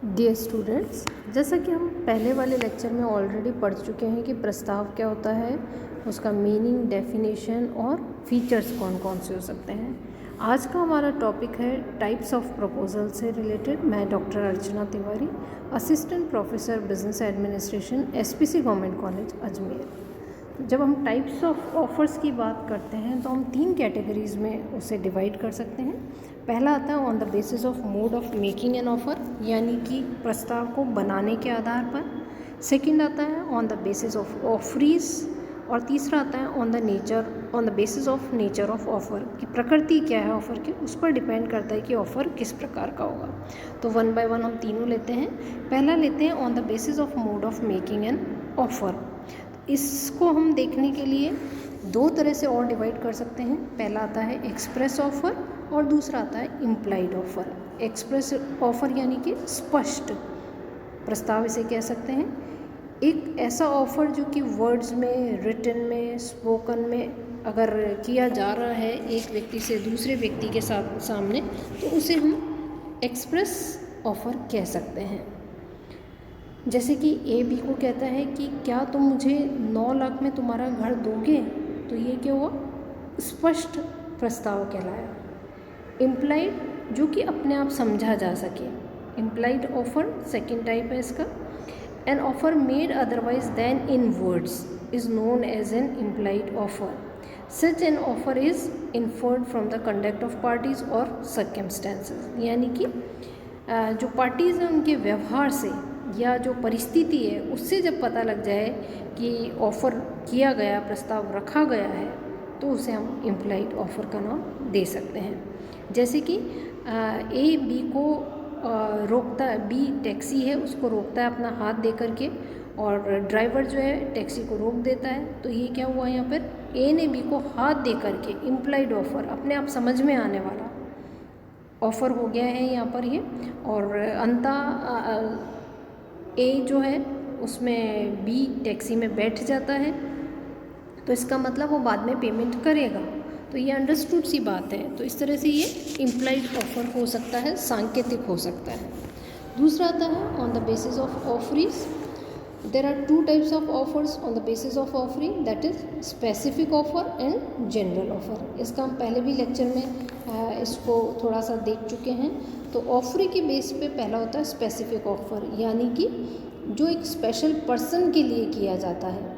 Dear students, जैसा कि हम पहले वाले लेक्चर में ऑलरेडी पढ़ चुके हैं कि प्रस्ताव क्या होता है, उसका मीनिंग, डेफिनेशन और फीचर्स कौन कौन से हो सकते हैं। आज का हमारा टॉपिक है टाइप्स ऑफ प्रपोजल से रिलेटेड। मैं doctor Archana Tiwari, assistant professor business administration, SPC government college Ajmer. जब हम टाइप्स ऑफ ऑफ़र्स की बात करते हैं तो हम 3 कैटेगरीज़ में उसे डिवाइड कर सकते हैं। पहला आता है on the basis of mode of making an offer, यानी कि प्रस्ताव को बनाने के आधार पर। सेकंड आता है ऑन द बेसिस ऑफ ऑफरीज, और तीसरा आता है on the basis of nature of offer, कि प्रकृति क्या है ऑफ़र की, उस पर डिपेंड करता है कि ऑफ़र किस प्रकार का होगा। तो वन बाय वन हम तीनों लेते हैं। पहला लेते हैं on the basis of mode of making an offer. इसको हम देखने के लिए 2 तरह से और डिवाइड कर सकते हैं। पहला आता है एक्सप्रेस ऑफ़र और दूसरा आता है इम्प्लाइड ऑफ़र। एक्सप्रेस ऑफ़र यानी कि स्पष्ट प्रस्ताव इसे कह सकते हैं। एक ऐसा ऑफ़र जो कि वर्ड्स में, रिटन में, स्पोकन में अगर किया जा रहा है एक व्यक्ति से दूसरे व्यक्ति के सामने, तो उसे हम एक्सप्रेस ऑफ़र कह सकते हैं। जैसे कि ए बी को कहता है कि क्या तुम मुझे 9 लाख में तुम्हारा घर दोगे, तो ये क्या हुआ, स्पष्ट प्रस्ताव कहलाया। इम्प्लाइड, जो कि अपने आप समझा जा सके। इम्प्लाइड ऑफर सेकंड टाइप है इसका। An offer made otherwise than in words is known as an implied offer. Such an offer is inferred from the conduct of parties और सर्कमस्टेंसेस, यानी कि जो पार्टीज़ हैं उनके व्यवहार से या जो परिस्थिति है उससे जब पता लग जाए कि ऑफ़र किया गया, प्रस्ताव रखा गया है, तो उसे हम इम्प्लाइड ऑफ़र का नाम दे सकते हैं। जैसे कि ए बी को रोकता है, बी टैक्सी है उसको रोकता है अपना हाथ दे करके, और ड्राइवर जो है टैक्सी को रोक देता है, तो ये क्या हुआ यहाँ पर, ए ने बी को हाथ दे करके, इम्प्लाइड ऑफ़र, अपने आप समझ में आने वाला ऑफ़र हो गया है यहाँ पर ये। और ए जो है उसमें बी टैक्सी में बैठ जाता है, तो इसका मतलब वो बाद में पेमेंट करेगा, तो ये अंडरस्टूड सी बात है। तो इस तरह से ये इम्प्लाइड ऑफ़र हो सकता है, सांकेतिक हो सकता है। दूसरा आता है on the basis of offerees. There are 2 types of offers on the basis of offering, that is specific offer and general offer. इसका हम पहले भी लेक्चर में इसको थोड़ा सा देख चुके हैं। तो ऑफरिंग के बेस पे पहला होता है स्पेसिफिक ऑफर, यानी कि जो एक स्पेशल पर्सन के लिए किया जाता है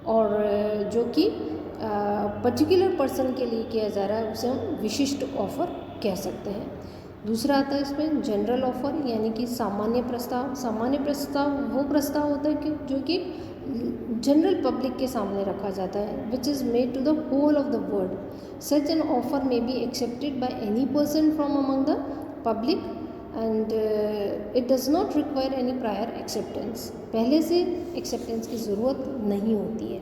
और जो कि पर्टिकुलर पर्सन के लिए किया जा रहा है, उसे हम विशिष्ट ऑफ़र कह सकते हैं। दूसरा आता है इसमें जनरल ऑफ़र, यानी कि सामान्य प्रस्ताव। सामान्य प्रस्ताव वो प्रस्ताव होता है कि जो कि जनरल पब्लिक के सामने रखा जाता है, which is made to the whole of the world. Such an offer may be accepted by any person from among the public and it does not require any prior acceptance. पहले से acceptance की ज़रूरत नहीं होती है।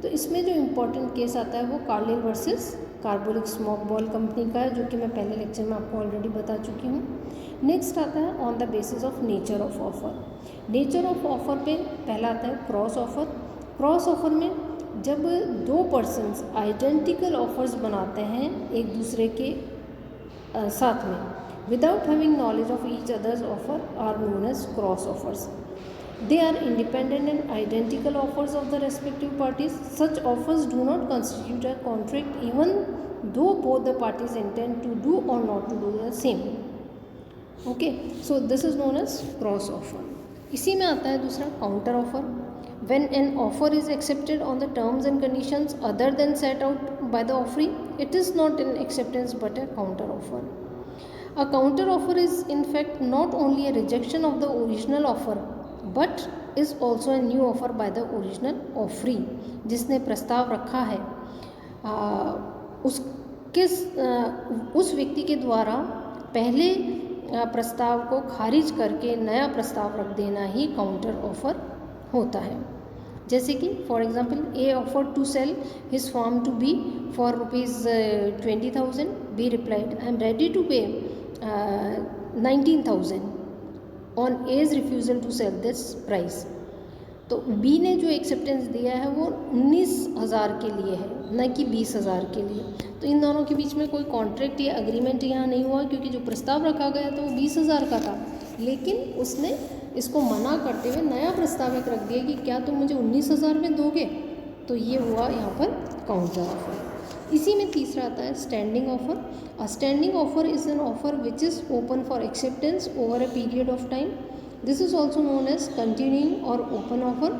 तो इसमें जो इम्पोर्टेंट केस आता है वो Carlill versus carbolic smoke ball company का है, जो कि मैं पहले लेक्चर में आपको ऑलरेडी बता चुकी हूँ। नेक्स्ट आता है on the basis of nature of offer. Nature of offer पे पहला आता है क्रॉस ऑफर। क्रॉस ऑफर में जब 2 पर्सन्स आइडेंटिकल ऑफर्स बनाते हैं एक दूसरे के साथ में, without having knowledge of each other's offer, are known as cross offers. They are independent and identical offers of the respective parties. Such offers do not constitute a contract even though both the parties intend to do or not to do the same. Okay, so this is known as cross offer. इसी में आता है दूसरा counter offer. When an offer is accepted on the terms and conditions other than set out by the offeree, it is not an acceptance but a counter offer. A counter offer is in fact not only a rejection of the original offer but is also a new offer by the original offeree। जिसने प्रस्ताव रखा है उस व्यक्ति के द्वारा पहले प्रस्ताव को खारिज करके नया प्रस्ताव रख देना ही काउंटर ऑफर होता है। जैसे कि for example, A offer to sell his farm to be for ₹20,000। B replied, I am ready to pay 19,000 on as refusal to sell this price. तो बी ने जो एक्सेप्टेंस दिया है वो 19,000 के लिए है, न कि 20,000 के लिए। तो इन दोनों के बीच में कोई कॉन्ट्रैक्ट या एग्रीमेंट यहाँ नहीं हुआ, क्योंकि जो प्रस्ताव रखा गया था वो 20,000 का था, लेकिन उसने इसको मना करते हुए नया प्रस्ताव एक रख दिया कि क्या तुम मुझे 19,000 में दोगे, तो ये हुआ यहाँ पर काउंटर ऑफर। इसी में तीसरा आता है standing offer. A standing offer is an offer which is open for acceptance over a period of time. This is also known as continuing और ओपन ऑफर,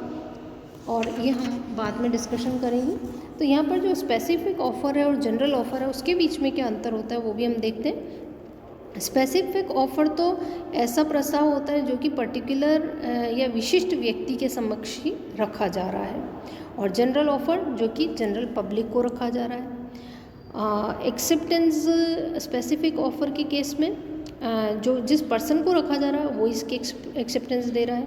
और ये हम बाद में डिस्कशन करेंगे। तो यहाँ पर जो स्पेसिफिक ऑफ़र है और जनरल ऑफ़र है उसके बीच में क्या अंतर होता है वो भी हम देखते हैं। स्पेसिफिक ऑफ़र तो ऐसा प्रस्ताव होता है जो कि पर्टिकुलर या विशिष्ट व्यक्ति के समक्ष ही रखा जा रहा है, और जनरल ऑफ़र जो कि जनरल पब्लिक को रखा जा रहा है। एक्सेप्टेंस स्पेसिफिक ऑफ़र के केस में जो जिस पर्सन को रखा जा रहा है वो इसकी एक्सेप्टेंस दे रहा है,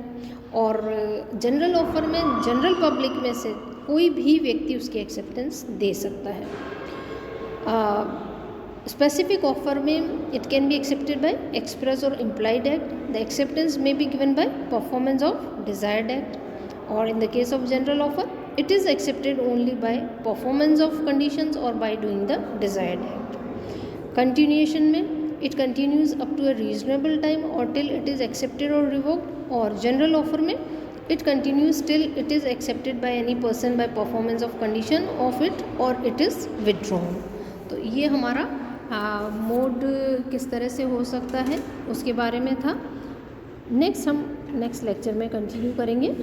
और जनरल ऑफ़र में जनरल पब्लिक में से कोई भी व्यक्ति उसकी एक्सेप्टेंस दे सकता है। स्पेसिफिक ऑफ़र में it can be accepted by express और implied act. The acceptance may be given by performance of desired act, और in the case of general offer it is accepted only by performance of conditions or by doing the desired act. Continuation में it continues up to a reasonable time or till it is accepted or revoked, और general offer में it continues till it is accepted by any person by performance of condition of it or it is withdrawn। तो ये हमारा mode किस तरह से हो सकता है उसके बारे में था। नेक्स्ट हम नेक्स्ट लेक्चर में कंटिन्यू करेंगे।